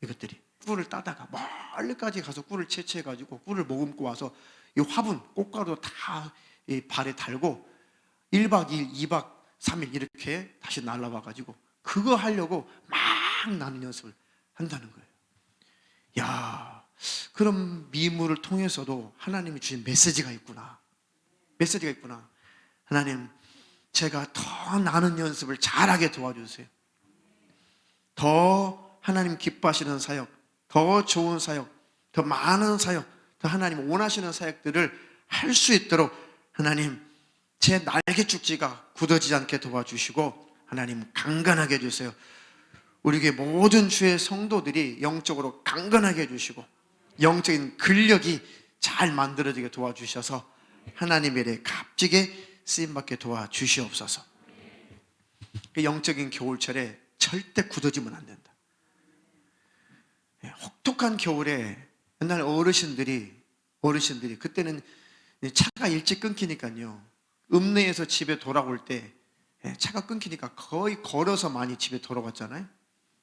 A: 이것들이 꿀을 따다가 멀리까지 가서 꿀을 채취해가지고 꿀을 머금고 와서 이 화분, 꽃가루 다 이 발에 달고 1박 2일, 2박 3일 이렇게 다시 날라와가지고 그거 하려고 막 나는 연습을 한다는 거예요. 야, 그럼 미물을 통해서도 하나님이 주신 메시지가 있구나. 하나님, 제가 더 나는 연습을 잘하게 도와주세요. 더 하나님 기뻐하시는 사역, 더 좋은 사역, 더 많은 사역, 더 하나님 원하시는 사역들을 할 수 있도록 하나님, 제 날개축지가 굳어지지 않게 도와주시고 하나님 강건하게 해주세요. 우리 교회 모든 주의 성도들이 영적으로 강건하게 해주시고 영적인 근력이 잘 만들어지게 도와주셔서 하나님의 일에 값지게 쓰임받게 도와주시옵소서. 영적인 겨울철에 절대 굳어지면 안 된다. 혹독한 겨울에 옛날 어르신들이 그때는 차가 일찍 끊기니까요, 읍내에서 집에 돌아올 때 차가 끊기니까 거의 걸어서 많이 집에 돌아갔잖아요.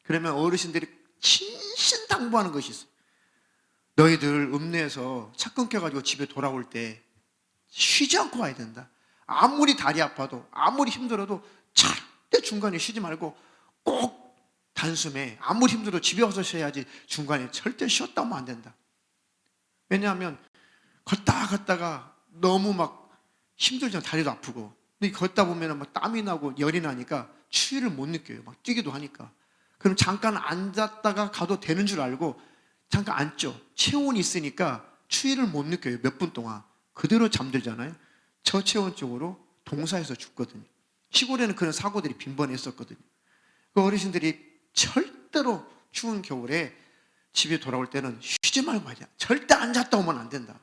A: 그러면 어르신들이 신신당부하는 것이 있어요. 너희들 읍내에서 차 끊겨가지고 집에 돌아올 때 쉬지 않고 와야 된다. 아무리 다리 아파도 아무리 힘들어도 절대 중간에 쉬지 말고 꼭 단숨에 아무리 힘들어도 집에 와서 쉬어야지 중간에 절대 쉬었다 오면 안 된다. 왜냐하면 걷다가 너무 막 힘들잖아. 다리도 아프고. 근데 걷다 보면 막 땀이 나고 열이 나니까 추위를 못 느껴요. 막 뛰기도 하니까. 그럼 잠깐 앉았다가 가도 되는 줄 알고 잠깐 앉죠. 체온이 있으니까 추위를 못 느껴요. 몇 분 동안. 그대로 잠들잖아요. 저체온증으로 동사에서 죽거든요. 시골에는 그런 사고들이 빈번했었거든요. 그 어르신들이 절대로 추운 겨울에 집에 돌아올 때는 쉬지 말고 하자. 절대 앉았다 오면 안 된다.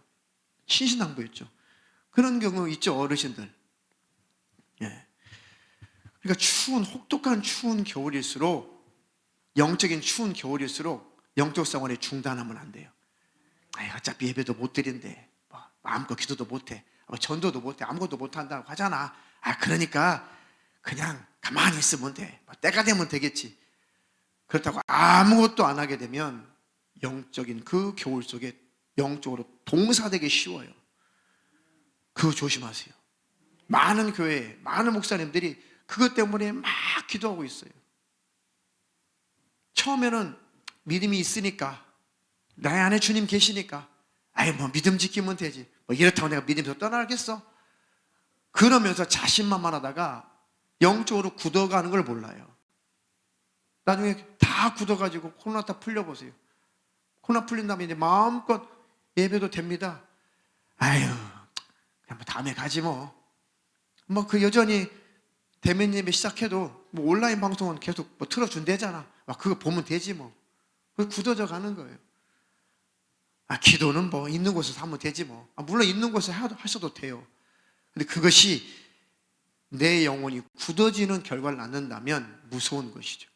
A: 신신당부였죠. 그런 경우 있죠, 어르신들. 예. 그러니까 혹독한 추운 겨울일수록 영적인 추운 겨울일수록 영적 생활이 중단하면 안 돼요. 어차피 예배도 못 드린대, 마음껏 기도도 못해, 전도도 못해, 아무것도 못한다고 하잖아. 그러니까 그냥 가만히 있으면 돼, 때가 되면 되겠지. 그렇다고 아무것도 안 하게 되면 영적인 그 겨울 속에 영적으로 동사되기 쉬워요. 그거 조심하세요. 많은 교회, 많은 목사님들이 그것 때문에 막 기도하고 있어요. 처음에는 믿음이 있으니까, 나의 안에 주님 계시니까, 믿음 지키면 되지, 이렇다고 내가 믿음에서 떠나겠어? 그러면서 자신만만하다가 영적으로 굳어가는 걸 몰라요. 나중에 다 굳어가지고 코로나 다 풀려보세요. 코로나 풀린 다음에 이제 마음껏 예배도 됩니다. 그냥 다음에 가지 그 여전히 대면 예배 시작해도 온라인 방송은 계속 틀어준대잖아. 그거 보면 되지 그거 굳어져 가는 거예요. 기도는 있는 곳에서 하면 되지 물론 있는 곳에 하셔도 돼요. 근데 그것이 내 영혼이 굳어지는 결과를 낳는다면 무서운 것이죠.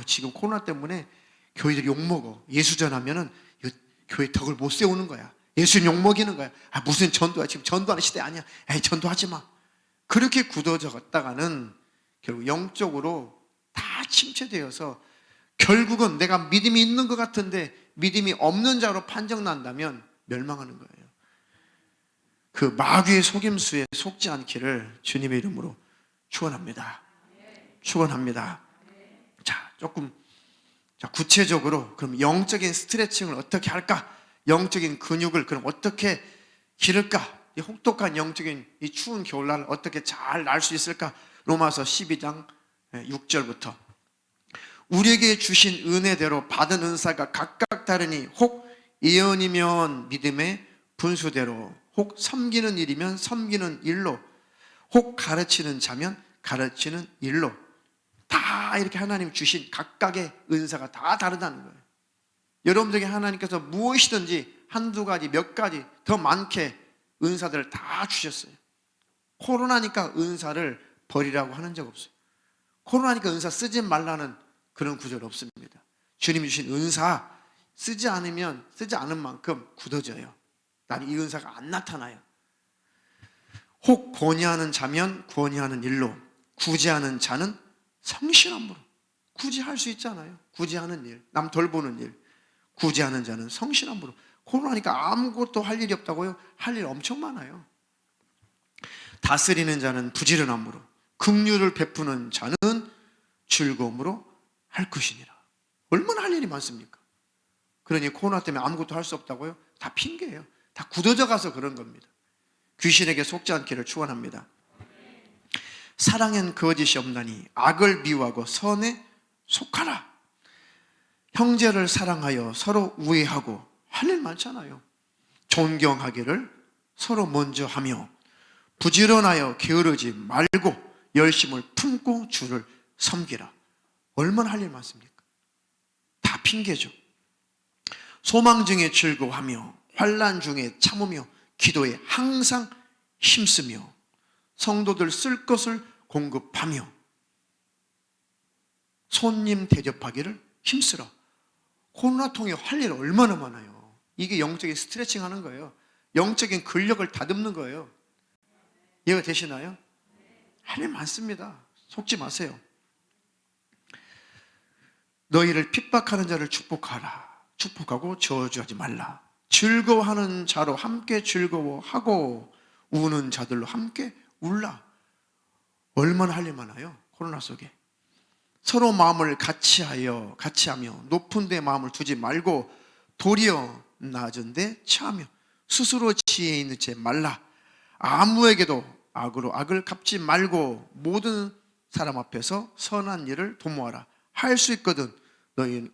A: 지금 코로나 때문에 교회들이 욕먹어. 예수 전하면은 이거 교회 덕을 못 세우는 거야. 예수는 욕먹이는 거야. 무슨 전도야, 지금 전도하는 시대 아니야. 전도하지 마. 그렇게 굳어져 갔다가는 결국 영적으로 다 침체되어서 결국은 내가 믿음이 있는 것 같은데 믿음이 없는 자로 판정난다면 멸망하는 거예요. 그 마귀의 속임수에 속지 않기를 주님의 이름으로 축원합니다. 축원합니다. 조금 구체적으로 그럼 영적인 스트레칭을 어떻게 할까? 영적인 근육을 그럼 어떻게 기를까? 이 혹독한 영적인 이 추운 겨울날 어떻게 잘 날 수 있을까? 로마서 12장 6절부터 우리에게 주신 은혜대로 받은 은사가 각각 다르니 혹 예언이면 믿음의 분수대로, 혹 섬기는 일이면 섬기는 일로, 혹 가르치는 자면 가르치는 일로, 다 이렇게 하나님 주신 각각의 은사가 다 다르다는 거예요. 여러분들에게 하나님께서 무엇이든지 한두 가지, 몇 가지 더 많게 은사들을 다 주셨어요. 코로나니까 은사를 버리라고 하는 적 없어요. 코로나니까 은사 쓰지 말라는 그런 구절 없습니다. 주님이 주신 은사 쓰지 않은 만큼 굳어져요. 나는 이 은사가 안 나타나요. 혹 권위하는 자면 권위하는 일로, 구제하는 자는 성실함으로. 굳이 할 수 있잖아요. 구제하는 일, 남 돌보는 일. 구제하는 자는 성실함으로. 코로나니까 아무것도 할 일이 없다고요? 할 일 엄청 많아요. 다스리는 자는 부지런함으로, 긍휼을 베푸는 자는 즐거움으로 할 것이니라. 얼마나 할 일이 많습니까? 그러니 코로나 때문에 아무것도 할 수 없다고요? 다 핑계예요. 다 굳어져 가서 그런 겁니다. 귀신에게 속지 않기를 축원합니다. 사랑엔 거짓이 없나니 악을 미워하고 선에 속하라. 형제를 사랑하여 서로 우애하고, 할 일 많잖아요. 존경하기를 서로 먼저 하며, 부지런하여 게으르지 말고 열심을 품고 주를 섬기라. 얼마나 할 일 많습니까? 다 핑계죠. 소망 중에 즐거워하며 환난 중에 참으며 기도에 항상 힘쓰며 성도들 쓸 것을 공급하며 손님 대접하기를 힘쓰라. 코로나 통해 할 일 얼마나 많아요. 이게 영적인 스트레칭 하는 거예요. 영적인 근력을 다듬는 거예요. 이해가 되시나요? 할 일 많습니다. 속지 마세요. 너희를 핍박하는 자를 축복하라. 축복하고 저주하지 말라. 즐거워하는 자로 함께 즐거워하고 우는 자들로 함께 울라. 얼마나 할 일 많아요. 코로나 속에. 서로 마음을 같이하며 높은 데 마음을 두지 말고 도리어 낮은 데 처하며 스스로 지혜 있는 채 말라. 아무에게도 악으로 악을 갚지 말고 모든 사람 앞에서 선한 일을 도모하라. 할 수 있거든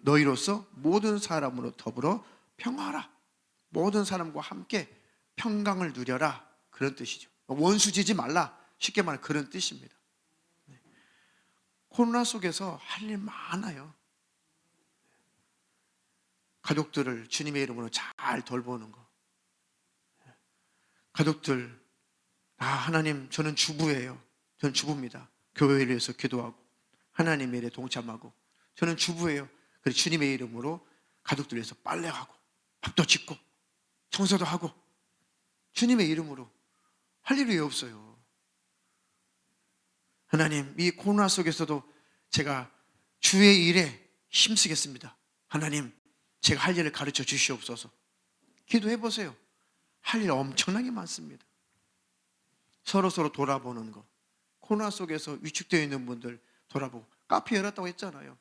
A: 너희로서 모든 사람으로 더불어 평화하라. 모든 사람과 함께 평강을 누려라. 그런 뜻이죠. 원수 지지 말라. 쉽게 말해 그런 뜻입니다. 코로나 속에서 할 일 많아요. 가족들을 주님의 이름으로 잘 돌보는 거. 가족들, 하나님, 저는 주부예요. 저는 주부입니다. 교회를 위해서 기도하고 하나님의 일에 동참하고 저는 주부예요. 그래서 주님의 이름으로 가족들 위해서 빨래하고 밥도 짓고 청소도 하고 주님의 이름으로 할 일이 없어요. 하나님, 이 코로나 속에서도 제가 주의 일에 힘쓰겠습니다. 하나님, 제가 할 일을 가르쳐 주시옵소서. 기도해 보세요. 할 일 엄청나게 많습니다. 서로 돌아보는 거. 코로나 속에서 위축되어 있는 분들 돌아보고, 카페 열었다고 했잖아요.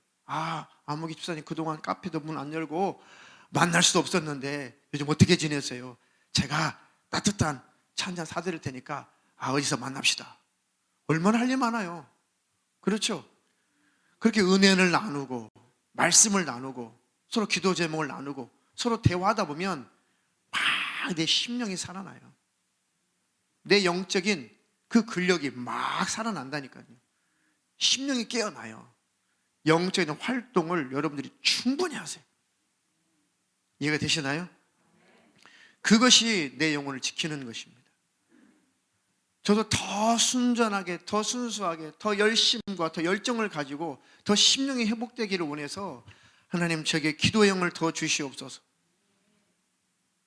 A: 안목이 집사님 그동안 카페도 문 안 열고 만날 수도 없었는데 요즘 어떻게 지내세요? 제가 따뜻한 차 한잔 사드릴 테니까 어디서 만납시다. 얼마나 할 일 많아요. 그렇죠? 그렇게 은혜를 나누고 말씀을 나누고 서로 기도 제목을 나누고 서로 대화하다 보면 막 내 심령이 살아나요. 내 영적인 그 근력이 막 살아난다니까요. 심령이 깨어나요. 영적인 활동을 여러분들이 충분히 하세요. 이해가 되시나요? 그것이 내 영혼을 지키는 것입니다. 저도 더 순전하게, 더 순수하게, 더 열심과 더 열정을 가지고 더 심령이 회복되기를 원해서 하나님, 저에게 기도의 영을 더 주시옵소서.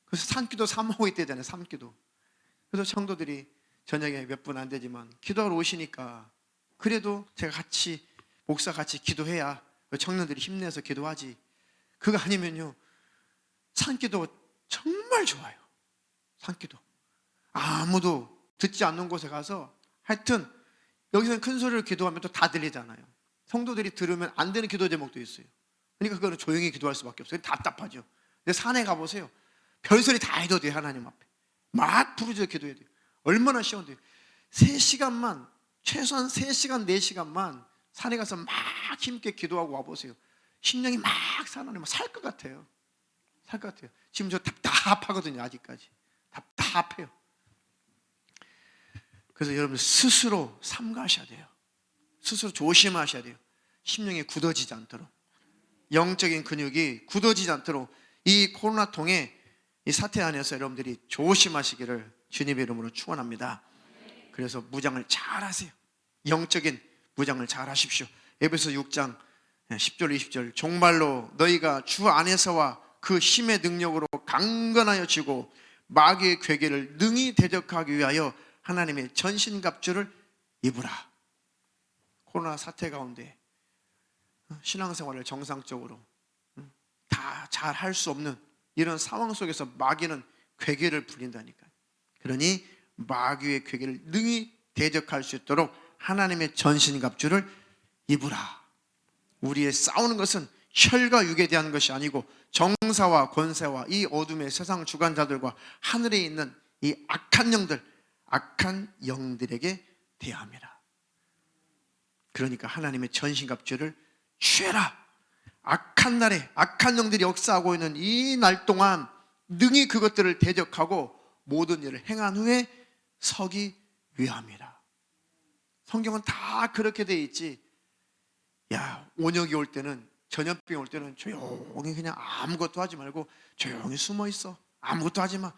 A: 그래서 산기도 삼하고 있대잖아요. 삼기도. 그래서 성도들이 저녁에 몇 분 안 되지만 기도하러 오시니까, 그래도 제가 같이 목사 같이 기도해야 청년들이 힘내서 기도하지. 그거 아니면요, 산기도 정말 좋아요. 산기도 아무도 듣지 않는 곳에 가서, 하여튼 여기서는 큰 소리로 기도하면 또 다 들리잖아요. 성도들이 들으면 안 되는 기도 제목도 있어요. 그러니까 그거는 조용히 기도할 수밖에 없어요. 답답하죠. 근데 산에 가보세요. 별소리 다 해도 돼요. 하나님 앞에 막 부르짖어 기도해야 돼요. 얼마나 시원해요. 3시간만, 최소한 3시간 4시간만 산에 가서 막 힘있게 기도하고 와보세요. 심령이 막 살아나면 살 것 같아요. 살 것 같아요. 지금 저 답답하거든요. 아직까지 답답해요. 그래서 여러분 스스로 삼가하셔야 돼요. 스스로 조심하셔야 돼요. 심령이 굳어지지 않도록, 영적인 근육이 굳어지지 않도록 이 코로나 통에 이 사태 안에서 여러분들이 조심하시기를 주님의 이름으로 축원합니다. 그래서 무장을 잘 하세요. 영적인 무장을 잘 하십시오. 에베소 6장 10절 20절, 정말로 너희가 주 안에서와 그 힘의 능력으로 강건하여 지고 마귀의 괴계를 능히 대적하기 위하여 하나님의 전신갑주를 입으라. 코로나 사태 가운데 신앙생활을 정상적으로 다 잘 할 수 없는 이런 상황 속에서 마귀는 괴계를 부린다니까요. 그러니 마귀의 괴계를 능히 대적할 수 있도록 하나님의 전신갑주를 입으라. 우리의 싸우는 것은 혈과 육에 대한 것이 아니고 정사와 권세와 이 어둠의 세상 주관자들과 하늘에 있는 이 악한 영들, 악한 영들에게 대함이라. 그러니까 하나님의 전신갑주를 취해라. 악한 날에 악한 영들이 역사하고 있는 이 날 동안 능히 그것들을 대적하고 모든 일을 행한 후에 서기 위함이라. 성경은 다 그렇게 돼 있지. 온역이 올 때는, 전염병이 올 때는 조용히 그냥 아무것도 하지 말고 조용히 숨어 있어. 아무것도 하지 마.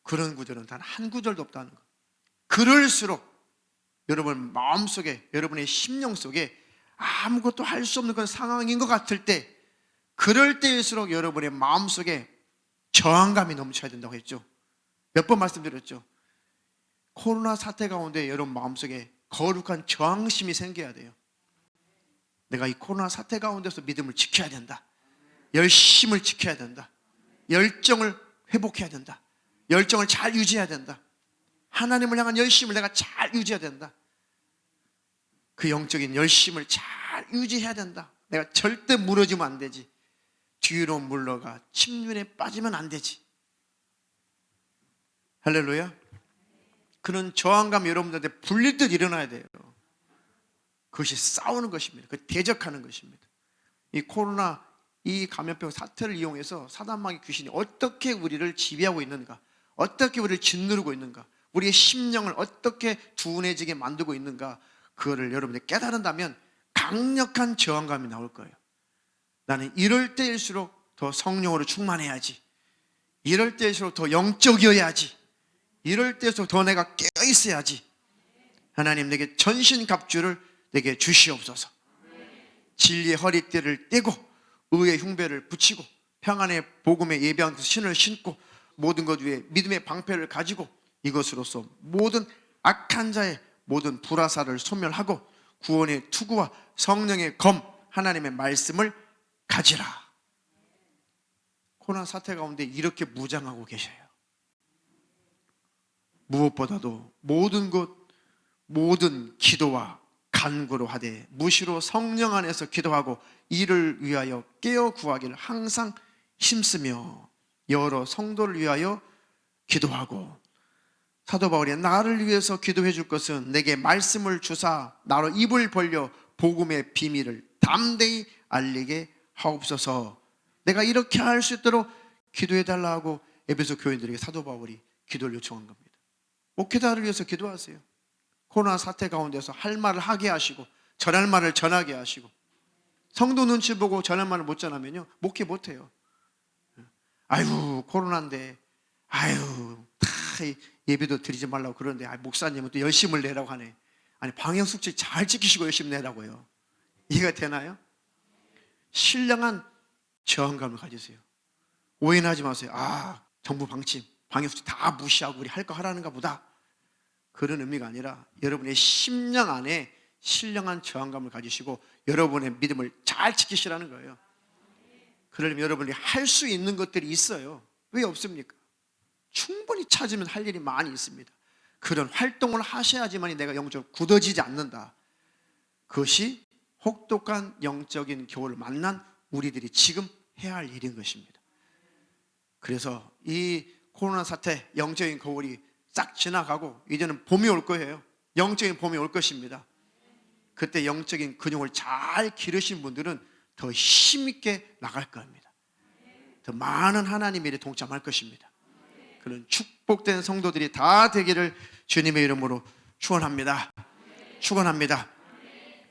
A: 그런 구절은 단 한 구절도 없다는 거. 그럴수록 여러분 마음속에, 여러분의 심령 속에 아무것도 할 수 없는 그런 상황인 것 같을 때, 그럴 때일수록 여러분의 마음속에 저항감이 넘쳐야 된다고 했죠. 몇 번 말씀드렸죠. 코로나 사태 가운데 여러분 마음속에 거룩한 저항심이 생겨야 돼요. 내가 이 코로나 사태 가운데서 믿음을 지켜야 된다. 열심을 지켜야 된다. 열정을 회복해야 된다. 열정을 잘 유지해야 된다. 하나님을 향한 열심을 내가 잘 유지해야 된다. 그 영적인 열심을 잘 유지해야 된다. 내가 절대 무너지면 안 되지. 뒤로 물러가 침륜에 빠지면 안 되지. 할렐루야. 그런 저항감이 여러분들한테 불릴듯 일어나야 돼요. 그것이 싸우는 것입니다. 그 대적하는 것입니다. 이 코로나, 이 감염병 사태를 이용해서 사단마귀 귀신이 어떻게 우리를 지배하고 있는가, 어떻게 우리를 짓누르고 있는가, 우리의 심령을 어떻게 둔해지게 만들고 있는가, 그거를 여러분들이 깨달은다면 강력한 저항감이 나올 거예요. 나는 이럴 때일수록 더 성령으로 충만해야지. 이럴 때일수록 더 영적이어야지. 이럴 때일수록 더 내가 깨어 있어야지. 하나님, 내게 전신갑주를 내게 주시옵소서. 진리의 허리띠를 떼고 의의 흉배를 붙이고 평안의 복음의 예배한 그 신을 신고 모든 것 위에 믿음의 방패를 가지고 이것으로서 모든 악한 자의 모든 불화살을 소멸하고 구원의 투구와 성령의 검 하나님의 말씀을 가지라. 코로나 사태 가운데 이렇게 무장하고 계셔요. 무엇보다도 모든 것 모든 기도와 간구로 하되 무시로 성령 안에서 기도하고 이를 위하여 깨어 구하기를 항상 힘쓰며 여러 성도를 위하여 기도하고. 사도 바울이 나를 위해서 기도해 줄 것은 내게 말씀을 주사 나로 입을 벌려 복음의 비밀을 담대히 알리게 하옵소서. 내가 이렇게 할 수 있도록 기도해 달라고 에베소 교인들에게 사도 바울이 기도를 요청한 겁니다. 목회자를 위해서 기도하세요. 코로나 사태 가운데서 할 말을 하게 하시고 전할 말을 전하게 하시고. 성도 눈치 보고 전할 말을 못 전하면요 목회 못해요. 아유 코로나인데 아유 다 예배도 드리지 말라고 그러는데 목사님은 또 열심을 내라고 하네. 아니 방역수칙 잘 지키시고 열심히 내라고요. 이해가 되나요? 신령한 저항감을 가지세요. 오해는 하지 마세요. 정부 방침 방역수칙 다 무시하고 우리 할 거 하라는가 보다. 그런 의미가 아니라 여러분의 심령 안에 신령한 저항감을 가지시고 여러분의 믿음을 잘 지키시라는 거예요. 그러려면 여러분이 할 수 있는 것들이 있어요. 왜 없습니까? 충분히 찾으면 할 일이 많이 있습니다. 그런 활동을 하셔야지만 내가 영적으로 굳어지지 않는다. 그것이 혹독한 영적인 겨울을 만난 우리들이 지금 해야 할 일인 것입니다. 그래서 이 코로나 사태 영적인 겨울이 싹 지나가고 이제는 봄이 올 거예요. 영적인 봄이 올 것입니다. 그때 영적인 근육을 잘 기르신 분들은 더 힘있게 나갈 겁니다. 더 많은 하나님의 일에 동참할 것입니다. 그런 축복된 성도들이 다 되기를 주님의 이름으로 축원합니다. 축원합니다.